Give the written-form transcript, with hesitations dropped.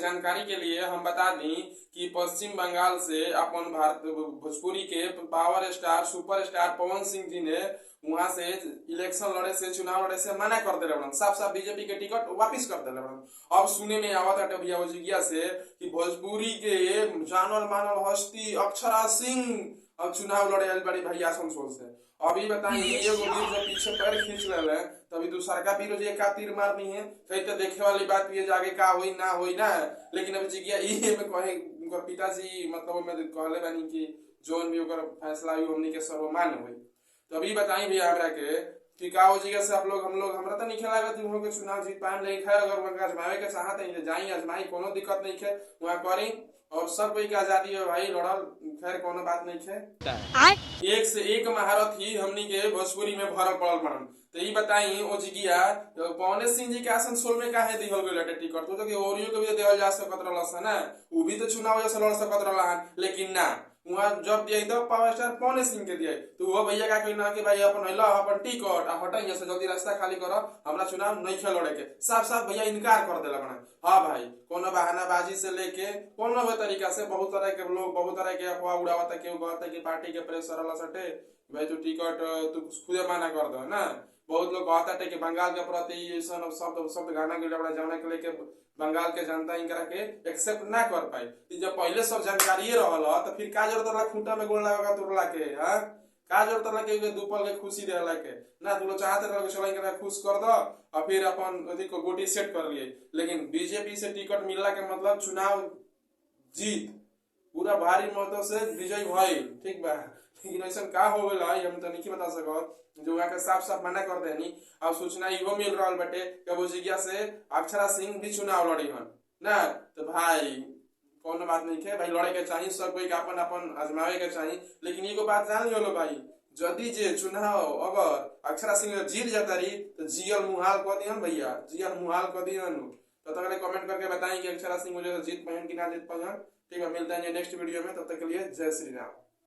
जानकारी के लिए हम बता दी कि पश्चिम बंगाल से अपन भारत भोजपुरी के power star superstar Pawan Singh ji ने वहां से इलेक्शन लड़े से चुनाव लड़े से मना कर दिले बड़न, साफ साफ बीजेपी के टिकट वापिस कर दिले बड़न। अब सुने में आवत है भैया जिज्ञा से कि भोजपुरी के जानल मानल हस्ती अक्षरा सिंह अब चुनाव लड़े आइल बड़ी भैया आसनसोल से। अभी बताइए एगो वीर जो पीछे पैर खींच ले तभी दूसरा का वीर जो का तीर मारनी है कहीं तो देखे वाली बात ये जाके का होई ना। लेकिन अब जिज्ञा ये में कहे उनकर पिताजी मतलब में कहले बानी कि जोन भी ओकर फैसला हुई हमनी के सर्वमान्य हुई। तो अभी बताई भैया हमरा के कि का हो जगह से आप लोग हम लोग हमरा तो नहीं खेला तुम लोग के चुनाव जीत पाए नहीं खैर अगर उनका आजमावे के चाहत है जाई आजमाई कोनो दिक्कत नहीं है वहां करी और सब कोई की आजादी है भाई लड़ल खैर कोनो बात नहीं है। एक से एक महारत ही हमनी के भोजपुरी में भरल पड़ल बनन। तो ये बताई ओ जिगिया पवन सिंह जी के आसनसोल में काहे दिहल गइल टिकट तो कि ओरियो के भी देहल जा सकत रहल ना उ भी तो चुनाव जैसे लड़ सकत रहल लेकिन ना वहां जब दिया तो पावर स्टार पवन सिंह के दिया तो वो भैया का कहना कि भाई अपन ला अपन टिकट आ हटाई से जल्दी रास्ता खाली करो हमरा चुनाव नहीं खेल लड़े के साफ साफ भैया इनकार कर देला बना। हाँ भाई कोनो बहानाबाजी से लेके कोनो भी तरीका से बहुत तरह के लोग बहुत तरह के अफवाह उड़ावता केहू कहता कि पार्टी के प्रेशर वाला सटे भाई तू टिकट तू खुदे माना कर दो ना। बहुत लोग कहता है कि बंगाल के प्रति शब्द गाना के जाना के लेके बंगाल के जनता इनकरा के एक्सेप्ट ना कर पाई जब पहले सब जानकारी रहल तो फिर का जरूरत रहा खूंटा में गोड़ लगा तोड़ला के हाँ का जरूरत रहा के दुपल के खुशी देला के ना तू चाहते रह चला इनकरा खुश कर दो और फिर अपन अथी को गोटी सेट कर लिए। लेकिन बीजेपी से टिकट मिलला के मतलब चुनाव जीत पूरा भारी मतों से विजय भइल ठीक बा। लेकिन ऐसा का हो गइल हम तो नहीं बता सकत जो वहाँ के साफ साफ मना कर देनी। अब सूचना इहो मिल रहा बटे कि जिज्ञा से अक्षरा सिंह भी चुनाव लड़ी हन ना तो भाई कौन बात नहीं है भाई लड़े के चाहिए सब कोई अपन अपन आजमावे के चाहिए। लेकिन एगो बात जान लो भाई जदि जे चुनाव अगर अक्षरा सिंह जीत जाता रही तो जियल मुहाल कर दिहन भैया जियल मुहाल कर दिहन। तो कमेंट करके बताएं कि अक्षरा सिंह मुझे जीत पाए कि ना जीत पाए। ठीक है मिलते हैं नेक्स्ट वीडियो में तब तक के लिए जय श्री राम।